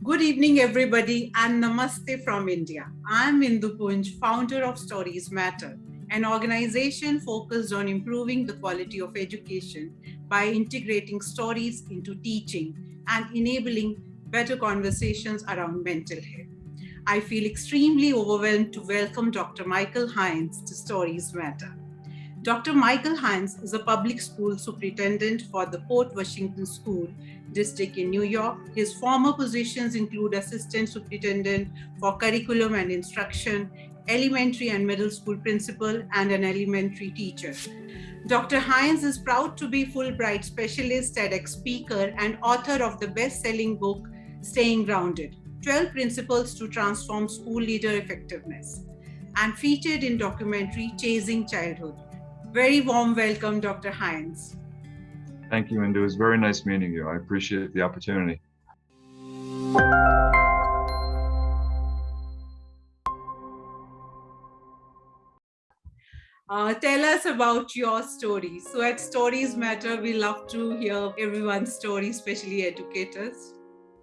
Good evening, everybody, and Namaste from India. I'm Indu Punj, founder of Stories Matter, an organization focused on improving the quality of education by integrating stories into teaching and enabling better conversations around mental health. I feel extremely overwhelmed to welcome Dr. Michael Hynes to Stories Matter. Dr. Michael Hines is a public school superintendent for the Port Washington School District in New York. His former positions include assistant superintendent for curriculum and instruction, elementary and middle school principal, and an elementary teacher. Dr. Hines is proud to be Fulbright Specialist, TEDx speaker, and author of the best-selling book, Staying Grounded, 12 Principles to Transform School Leader Effectiveness, and featured in documentary Chasing Childhood. Very warm welcome, Dr. Hines. Thank you, Indu. It was very nice meeting you. I appreciate the opportunity. Tell us about your story. So at Stories Matter, we love to hear everyone's story, especially educators.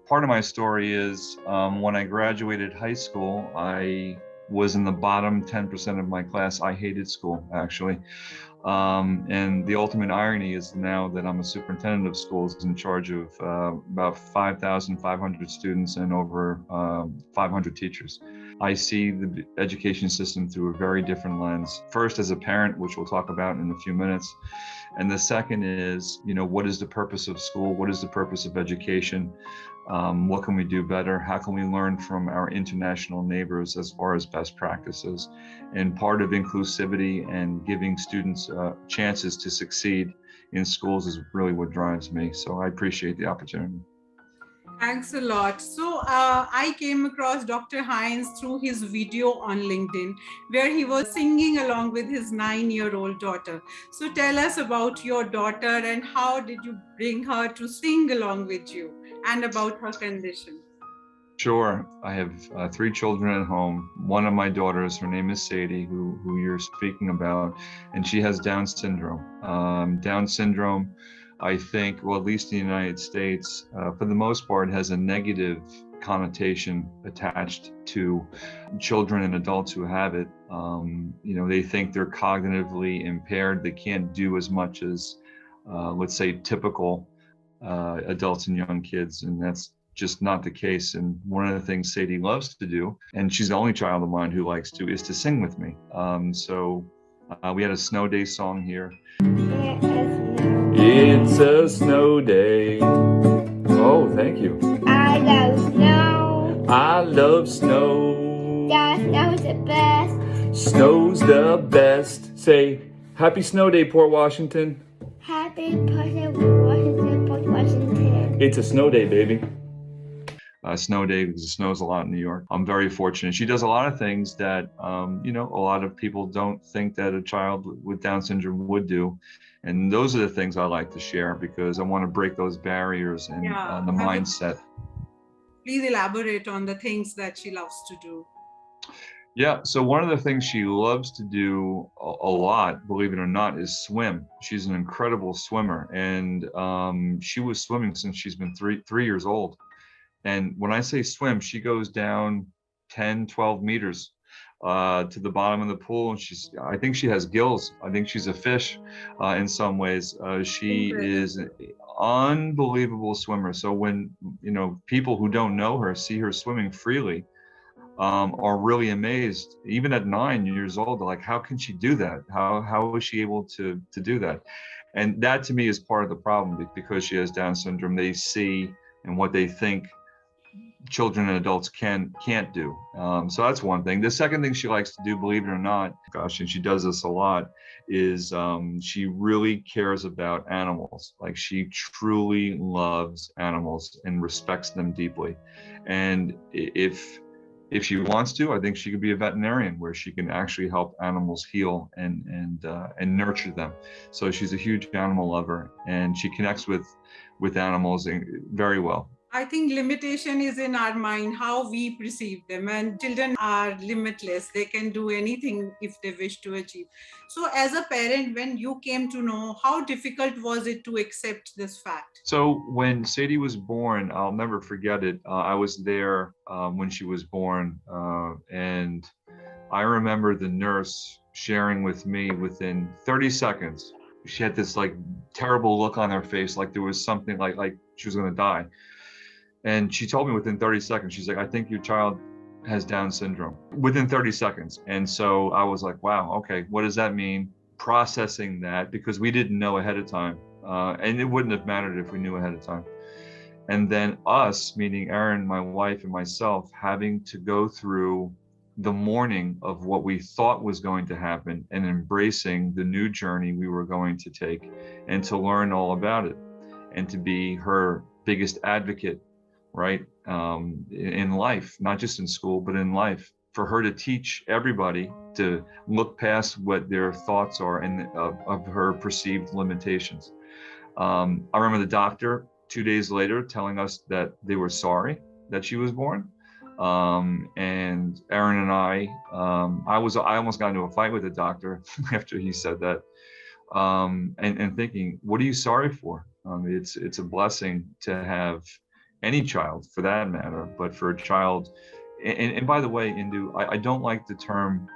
Part of my story is when I graduated high school, I was in the bottom 10% of my class. I hated school, actually. And the ultimate irony is now that I'm a superintendent of schools in charge of about 5,500 students and over 500 teachers. I see the education system through a very different lens. First, as a parent, which we'll talk about in a few minutes. And the second is, what is the purpose of school? What is the purpose of education? What can we do better? How can we learn from our international neighbors as far as best practices? And part of inclusivity and giving students chances to succeed in schools is really what drives me. So I appreciate the opportunity. Thanks a lot. So I came across Dr. Hines through his video on LinkedIn, where he was singing along with his 9-year-old daughter. So tell us about your daughter and how did you bring her to sing along with you and about her condition? Sure. I have 3 children at home. One of my daughters, her name is Sadie, who you're speaking about, and she has Down syndrome. Down syndrome, I think, well, at least in the United States, for the most part, has a negative connotation attached to children and adults who have it. They think they're cognitively impaired. They can't do as much as, let's say, typical adults and young kids, and that's just not the case. And one of the things Sadie loves to do, and she's the only child of mine who likes to, is to sing with me. So we had a snow day song here. It's a snow day. Oh, thank you. I love snow. I love snow. Yeah, snow's the best. Snow's the best. Say, happy snow day, Port Washington. Happy Washington, Port Washington. It's a snow day, baby. Snow day because it snows a lot in New York. I'm very fortunate. She does a lot of things that, a lot of people don't think that a child with Down syndrome would do. And those are the things I like to share because I want to break those barriers and the mindset. Please elaborate on the things that she loves to do. Yeah, so one of the things she loves to do a lot, believe it or not, is swim. She's an incredible swimmer, and she was swimming since she's been three years old. And when I say swim, she goes down 10, 12 meters to the bottom of the pool. And I think she has gills. I think she's a fish in some ways. She is an unbelievable swimmer. So when, people who don't know her see her swimming freely, are really amazed. Even at 9 years old, they're like, how can she do that? How was she able to do that? And that to me is part of the problem because she has Down syndrome. They see and what they think children and adults can't do. So that's one thing. The second thing she likes to do, believe it or not, gosh, and she does this a lot, is she really cares about animals. Like she truly loves animals and respects them deeply. And if she wants to, I think she could be a veterinarian where she can actually help animals heal and nurture them. So she's a huge animal lover and she connects with animals very well. I think limitation is in our mind, how we perceive them, and children are limitless. They can do anything if they wish to achieve. So, as a parent, when you came to know, how difficult was it to accept this fact? So when Sadie was born, I'll never forget it. I was there when she was born, and I remember the nurse sharing with me within 30 seconds. She had this like terrible look on her face, like there was something like she was going to die. And she told me within 30 seconds, she's like, I think your child has Down syndrome within 30 seconds. And so I was like, wow, okay, what does that mean? Processing that because we didn't know ahead of time. And it wouldn't have mattered if we knew ahead of time. And then us, meaning Erin, my wife, and myself, having to go through the mourning of what we thought was going to happen and embracing the new journey we were going to take and to learn all about it and to be her biggest advocate, right? In life, not just in school, but in life, for her to teach everybody to look past what their thoughts are and of her perceived limitations. I remember the doctor 2 days later telling us that they were sorry that she was born. And Erin and I almost got into a fight with the doctor after he said that, and thinking, what are you sorry for? It's a blessing to have any child for that matter, but for a child, and by the way, Indu, I don't like the term,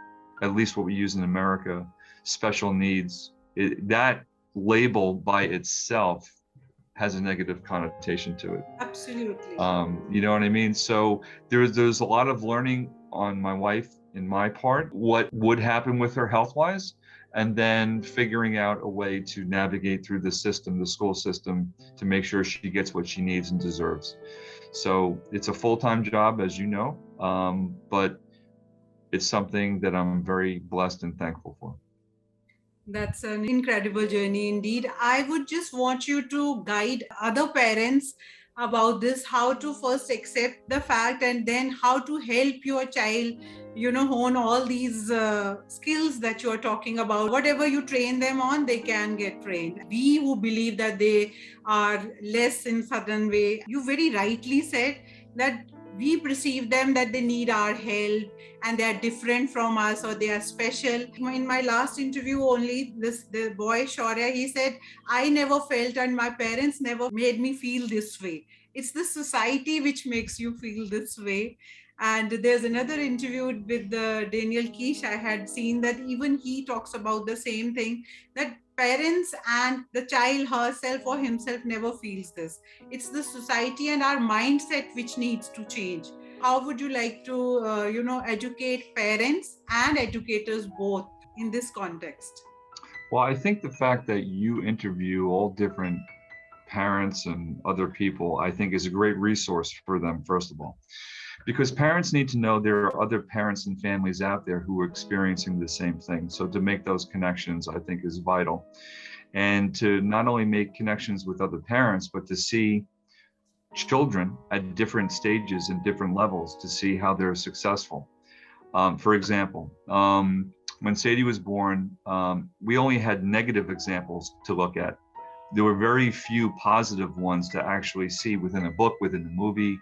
at least what we use in America, special needs. That label by itself has a negative connotation to it. Absolutely. You know what I mean? So there's a lot of learning on my wife and my part, what would happen with her health-wise, and then figuring out a way to navigate through the system, the school system, to make sure she gets what she needs and deserves. So it's a full-time job, as you know, but it's something that I'm very blessed and thankful for. That's an incredible journey indeed. I would just want you to guide other parents about this, how to first accept the fact and then how to help your child, hone all these skills that you're talking about. Whatever you train them on, they can get trained. We who believe that they are less in certain way, you very rightly said that we perceive them that they need our help and they are different from us or they are special. In my last interview only, the boy Shaurya, he said, I never felt and my parents never made me feel this way. It's the society which makes you feel this way. And there's another interview with Daniel Kish. I had seen that even he talks about the same thing, that parents and the child herself or himself never feels this. It's the society and our mindset which needs to change. How would you like to, educate parents and educators both in this context? Well, I think the fact that you interview all different parents and other people, I think is a great resource for them, first of all, because parents need to know there are other parents and families out there who are experiencing the same thing. So to make those connections, I think, is vital. And to not only make connections with other parents, but to see children at different stages and different levels to see how they're successful. For example, when Sadie was born, we only had negative examples to look at. There were very few positive ones to actually see within a book, within a movie,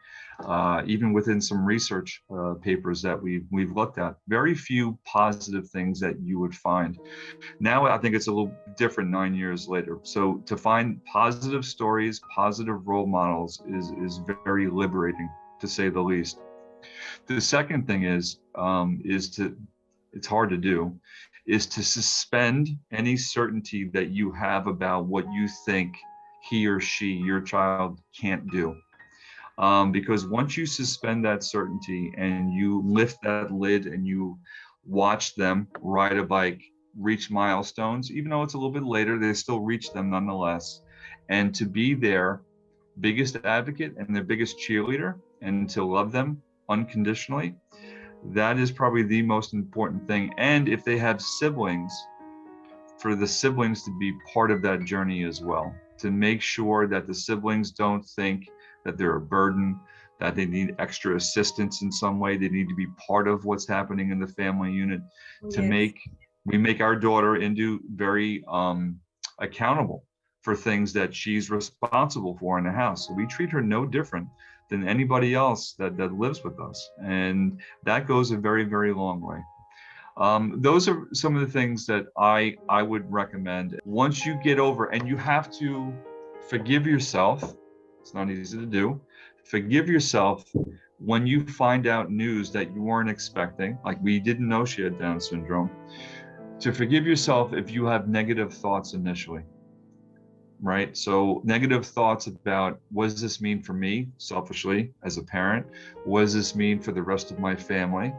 even within some research papers that we've looked at. Very few positive things that you would find. Now I think it's a little different 9 years later. So to find positive stories, positive role models is very liberating, to say the least. The second thing is it's hard to do, is to suspend any certainty that you have about what you think he or she, your child, can't do. Because once you suspend that certainty and you lift that lid and you watch them ride a bike, reach milestones, even though it's a little bit later, they still reach them nonetheless. And to be their biggest advocate and their biggest cheerleader and to love them unconditionally, that is probably the most important thing. And if they have siblings, for the siblings to be part of that journey as well, to make sure that the siblings don't think that they're a burden, that they need extra assistance in some way. They need to be part of what's happening in the family unit. To Yes. we make our daughter Indu very accountable for things that she's responsible for in the house. So we treat her no different than anybody else that lives with us. And that goes a very, very long way. Those are some of the things that I would recommend. Once you get over, and you have to forgive yourself, it's not easy to do, forgive yourself when you find out news that you weren't expecting, like we didn't know she had Down syndrome, to forgive yourself if you have negative thoughts initially, right? So negative thoughts about, what does this mean for me selfishly as a parent? What does this mean for the rest of my family?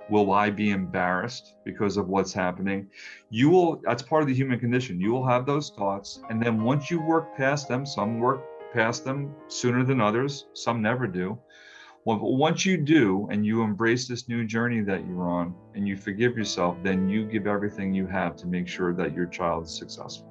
Will I be embarrassed because of what's happening? You will, that's part of the human condition. You will have those thoughts. And then once you work past them, some work past them sooner than others, some never do. Well, but once you do, and you embrace this new journey that you're on, and you forgive yourself, then you give everything you have to make sure that your child is successful.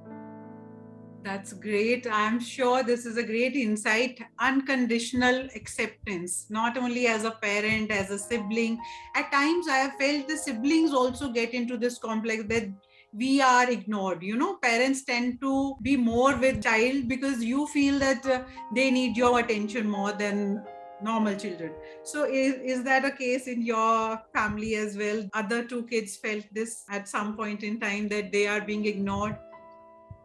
That's great. I'm sure this is a great insight. Unconditional acceptance, not only as a parent, as a sibling. At times, I have felt the siblings also get into this complex that we are ignored. You know, parents tend to be more with child because you feel that they need your attention more than normal children. So is that a case in your family as well? Other two kids felt this at some point in time, that they are being ignored?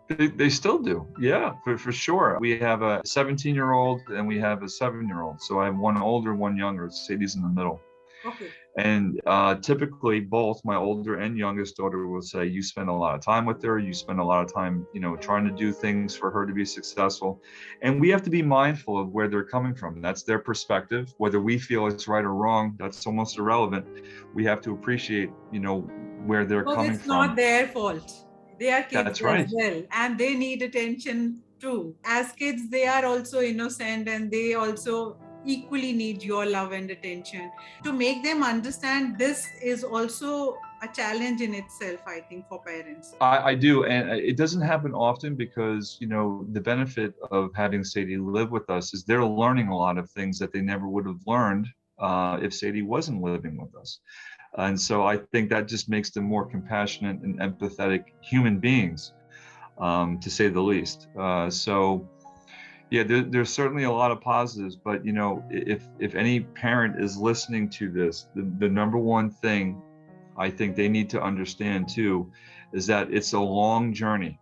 They still do. Yeah, for sure. We have a 17-year-old and we have a 7-year-old. So I have one older, one younger. Sadie's in the middle. Okay. And typically both my older and youngest daughter will say, you spend a lot of time with her. You spend a lot of time, trying to do things for her to be successful. And we have to be mindful of where they're coming from. That's their perspective. Whether we feel it's right or wrong, that's almost irrelevant. We have to appreciate, where they're coming it's from. Not their fault. They are kids That's right. as well, and they need attention too. As kids, they are also innocent, and they also equally need your love and attention. To make them understand, this is also a challenge in itself, I think, for parents. I do, and it doesn't happen often because, the benefit of having Sadie live with us is they're learning a lot of things that they never would have learned if Sadie wasn't living with us. And so I think that just makes them more compassionate and empathetic human beings, to say the least. So, yeah, there's certainly a lot of positives. But, if any parent is listening to this, the number one thing I think they need to understand too is that it's a long journey.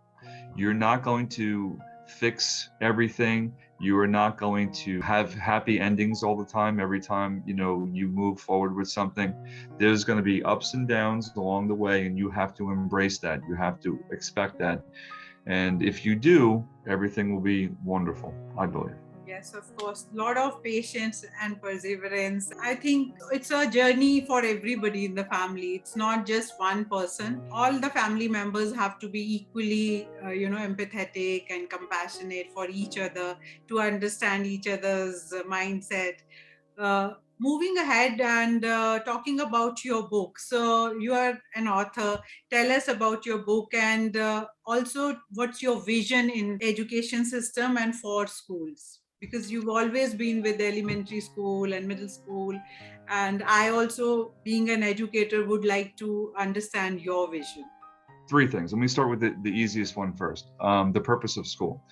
You're not going to fix everything. You are not going to have happy endings all the time. Every time, you move forward with something, there's going to be ups and downs along the way, and you have to embrace that. You have to expect that. And if you do, everything will be wonderful, I believe. Yes, of course. A lot of patience and perseverance. I think it's a journey for everybody in the family. It's not just one person. All the family members have to be equally, empathetic and compassionate for each other, to understand each other's mindset. Moving ahead and talking about your book. So you are an author. Tell us about your book, and also what's your vision in education system and for schools? Because you've always been with elementary school and middle school. And I also, being an educator, would like to understand your vision. 3 things. Let me start with the easiest one first. The purpose of school.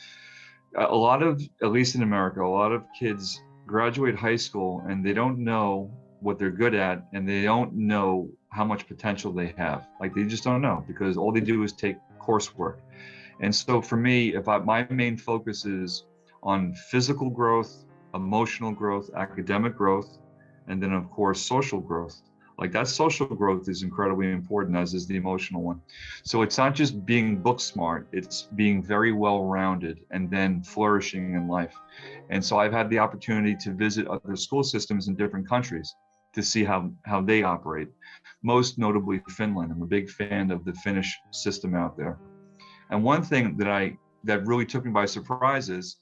A lot of, at least in America, a lot of kids graduate high school and they don't know what they're good at, and they don't know how much potential they have. Like, they just don't know, because all they do is take coursework. And so for me, my main focus is on physical growth, emotional growth, academic growth, and then of course social growth. Like, that social growth is incredibly important, as is the emotional one. So it's not just being book smart, it's being very well-rounded and then flourishing in life. And so I've had the opportunity to visit other school systems in different countries to see how they operate. Most notably Finland. I'm a big fan of the Finnish system out there. And one thing that really took me by surprise is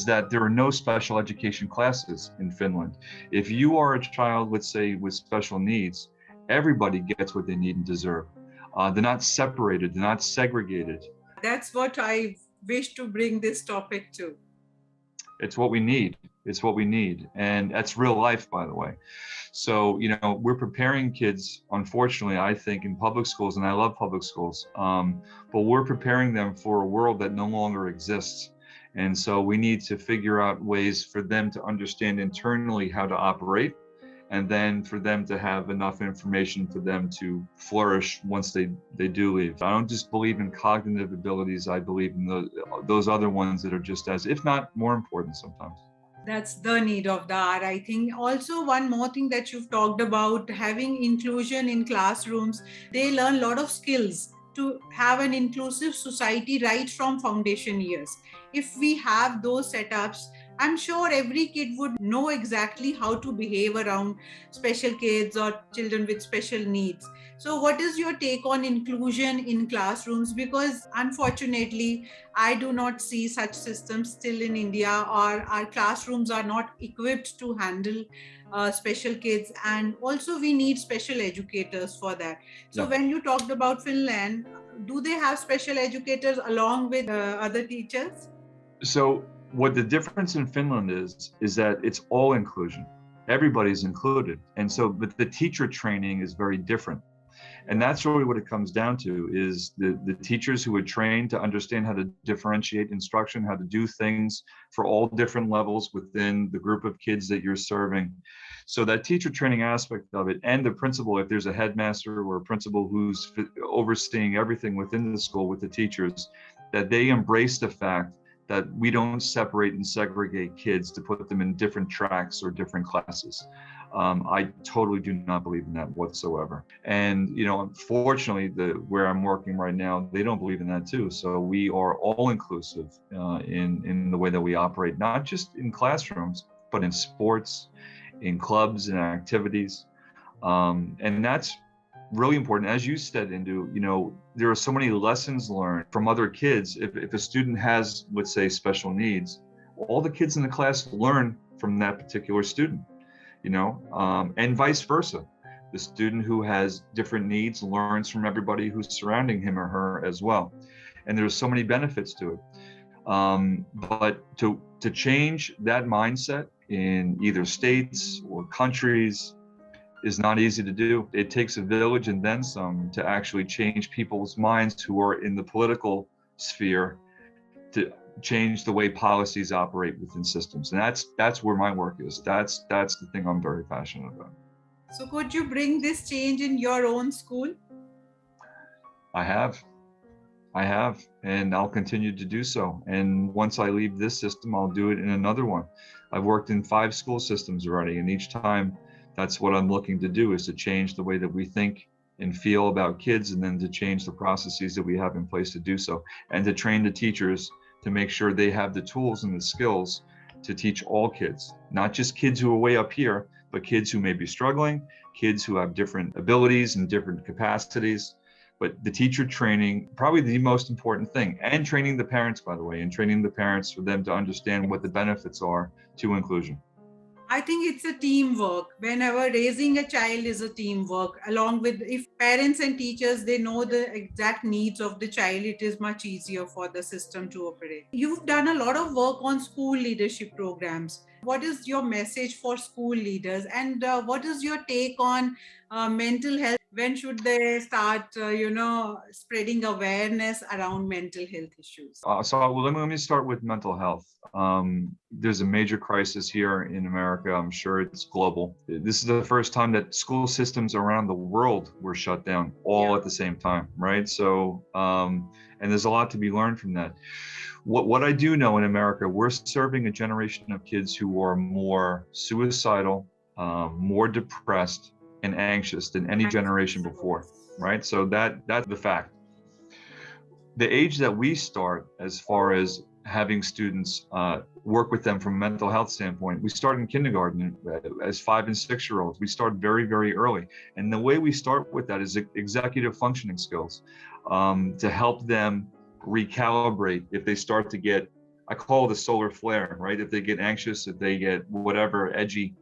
that there are no special education classes in Finland. If you are a child, let's say, with special needs, everybody gets what they need and deserve. They're not separated, they're not segregated. That's what I wish to bring this topic to. It's what we need. It's what we need. And that's real life, by the way. So, we're preparing kids, unfortunately, I think, in public schools, and I love public schools, but we're preparing them for a world that no longer exists. And so we need to figure out ways for them to understand internally how to operate, and then for them to have enough information for them to flourish once they do leave. I don't just believe in cognitive abilities. I believe in those other ones that are just as, if not more important sometimes. That's the need of the hour, I think. Also, one more thing that you've talked about, having inclusion in classrooms. They learn a lot of skills to have an inclusive society right from foundation years. If we have those setups, I'm sure every kid would know exactly how to behave around special kids or children with special needs. So what is your take on inclusion in classrooms? Because unfortunately, I do not see such systems still in India, or our classrooms are not equipped to handle special kids. And also we need special educators for that. So when you talked about Finland, do they have special educators along with other teachers? So what the difference in Finland is that it's all inclusion. Everybody's included. And so, but the teacher training is very different. And that's really what it comes down to, is the teachers who are trained to understand how to differentiate instruction, how to do things for all different levels within the group of kids that you're serving. So that teacher training aspect of it, and the principal, if there's a headmaster or a principal who's overseeing everything within the school with the teachers, that they embrace the fact that we don't separate and segregate kids to put them in different tracks or different classes. I totally do not believe in that whatsoever. And, unfortunately, where I'm working right now, they don't believe in that too. So we are all inclusive in the way that we operate, not just in classrooms, but in sports, in clubs and activities. And that's really important. As you said, Indu, there are so many lessons learned from other kids. If a student has, let's say, special needs, all the kids in the class learn from that particular student, and vice versa. The student who has different needs learns from everybody who's surrounding him or her as well. And there's so many benefits to it. But to change that mindset in either states or countries is not easy to do. It takes a village and then some to actually change people's minds who are in the political sphere to change the way policies operate within systems. And that's where my work is. That's the thing I'm very passionate about. So could you bring this change in your own school? I have, and I'll continue to do so. And once I leave this system, I'll do it in another one. I've worked in 5 school systems already, and each time that's what I'm looking to do, is to change the way that we think and feel about kids, and then to change the processes that we have in place to do so, and to train the teachers to make sure they have the tools and the skills to teach all kids, not just kids who are way up here, but kids who may be struggling, kids who have different abilities and different capacities. But the teacher training, probably the most important thing, and training the parents, by the way, and training the parents for them to understand what the benefits are to inclusion. I think it's a teamwork. Whenever raising a child is a teamwork, along with, if parents and teachers, they know the exact needs of the child, it is much easier for the system to operate. You've done a lot of work on school leadership programs. What is your message for school leaders, and what is your take on mental health? When should they start, spreading awareness around mental health issues? Let me start with mental health. There's a major crisis here in America. I'm sure it's global. This is the first time that school systems around the world were shut down all at the same time, right? So, and there's a lot to be learned from that. What I do know in America, we're serving a generation of kids who are more suicidal, more depressed, and anxious than any generation before, right? So that's the fact. The age that we start, as far as having students work with them from a mental health standpoint, we start in kindergarten as 5 and 6 year olds. We start very, very early. And the way we start with that is executive functioning skills, to help them recalibrate if they start to get, I call it a solar flare, right? If they get anxious, if they get whatever, edgy,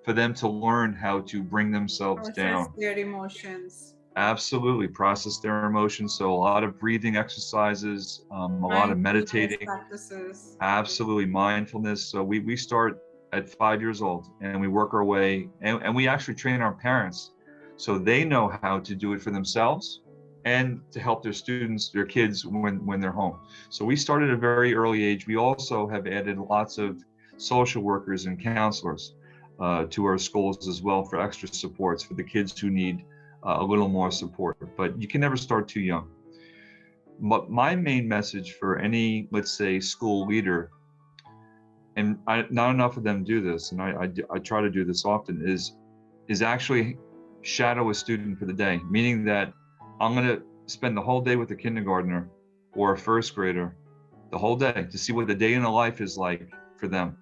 for them to learn how to bring themselves down. Process their emotions. Absolutely, process their emotions. So a lot of breathing exercises, a lot of meditating practices. Absolutely, mindfulness. So we start at 5 years old, and we work our way, and we actually train our parents so they know how to do it for themselves and to help their students, their kids, when they're home. So we started at a very early age. We also have added lots of social workers and counselors to our schools as well for extra supports for the kids who need a little more support. But you can never start too young. But my main message for any, let's say, school leader, and not enough of them do this, and I try to do this often, is actually shadow a student for the day, meaning that I'm going to spend the whole day with a kindergartner or a first grader, the whole day, to see what the day in the life is like for them.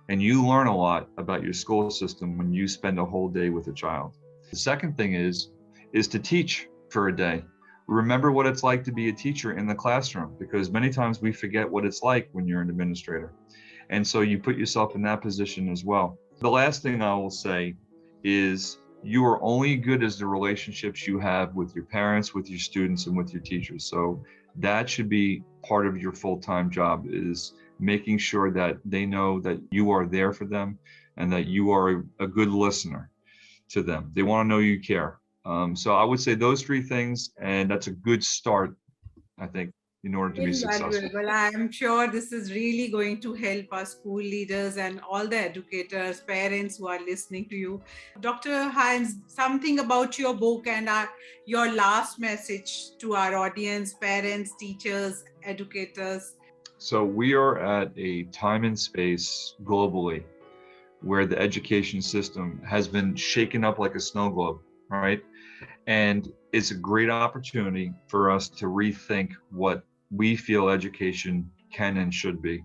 And you learn a lot about your school system when you spend a whole day with a child. The second thing is to teach for a day. Remember what it's like to be a teacher in the classroom, because many times we forget what it's like when you're an administrator. And so you put yourself in that position as well. The last thing I will say is you are only good as the relationships you have with your parents, with your students, and with your teachers. So that should be part of your full-time job, is making sure that they know that you are there for them and that you are a good listener to them. They want to know you care. So I would say those three things, and that's a good start, I think, in order to be successful. Well, I'm sure this is really going to help our school leaders and all the educators, parents who are listening to you. Dr. Hines, something about your book and your last message to our audience, parents, teachers, educators. So we are at a time and space globally where the education system has been shaken up like a snow globe, right? And it's a great opportunity for us to rethink what we feel education can and should be.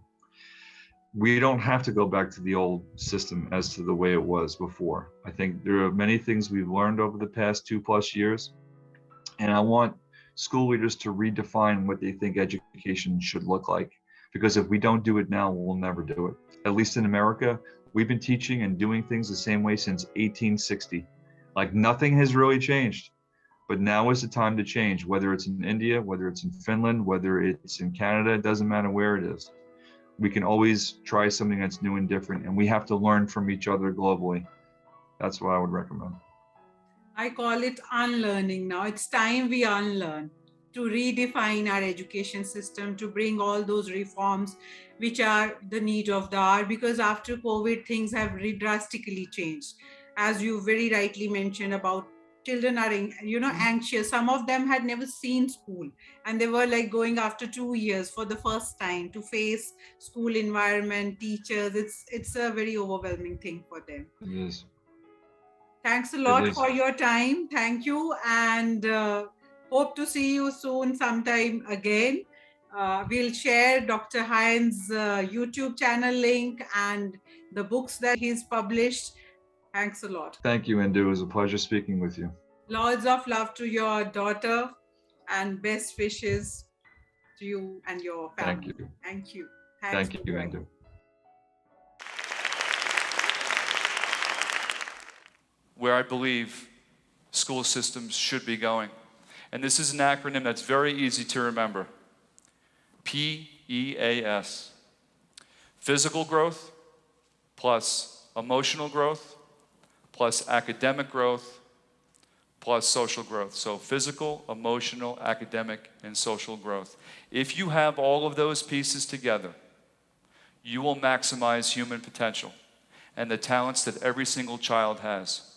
We don't have to go back to the old system as to the way it was before. I think there are many things we've learned over the past 2+ years, and I want school leaders to redefine what they think education should look like, because if we don't do it now, we'll never do it. At least in America, we've been teaching and doing things the same way since 1860. Like, nothing has really changed. But now is the time to change, whether it's in India, whether it's in Finland, whether it's in Canada, it doesn't matter where it is. We can always try something that's new and different, and we have to learn from each other globally. That's what I would recommend. I call it unlearning now. It's time we unlearn, to redefine our education system, to bring all those reforms which are the need of the hour, because after COVID, things have drastically changed. As you very rightly mentioned about children are, anxious. Some of them had never seen school, and they were like going after 2 years for the first time to face school environment, teachers. It's a very overwhelming thing for them. It is. Thanks a lot for your time. Thank you, and hope to see you soon sometime again. We'll share Dr. Hines' YouTube channel link and the books that he's published. Thanks a lot. Thank you, Indu. It was a pleasure speaking with you. Lots of love to your daughter and best wishes to you and your family. Thank you. Thank you. Thank you, Indu. Where I believe school systems should be going. And this is an acronym that's very easy to remember. PEAS. Physical growth plus emotional growth plus academic growth plus social growth. So physical, emotional, academic, and social growth. If you have all of those pieces together, you will maximize human potential and the talents that every single child has.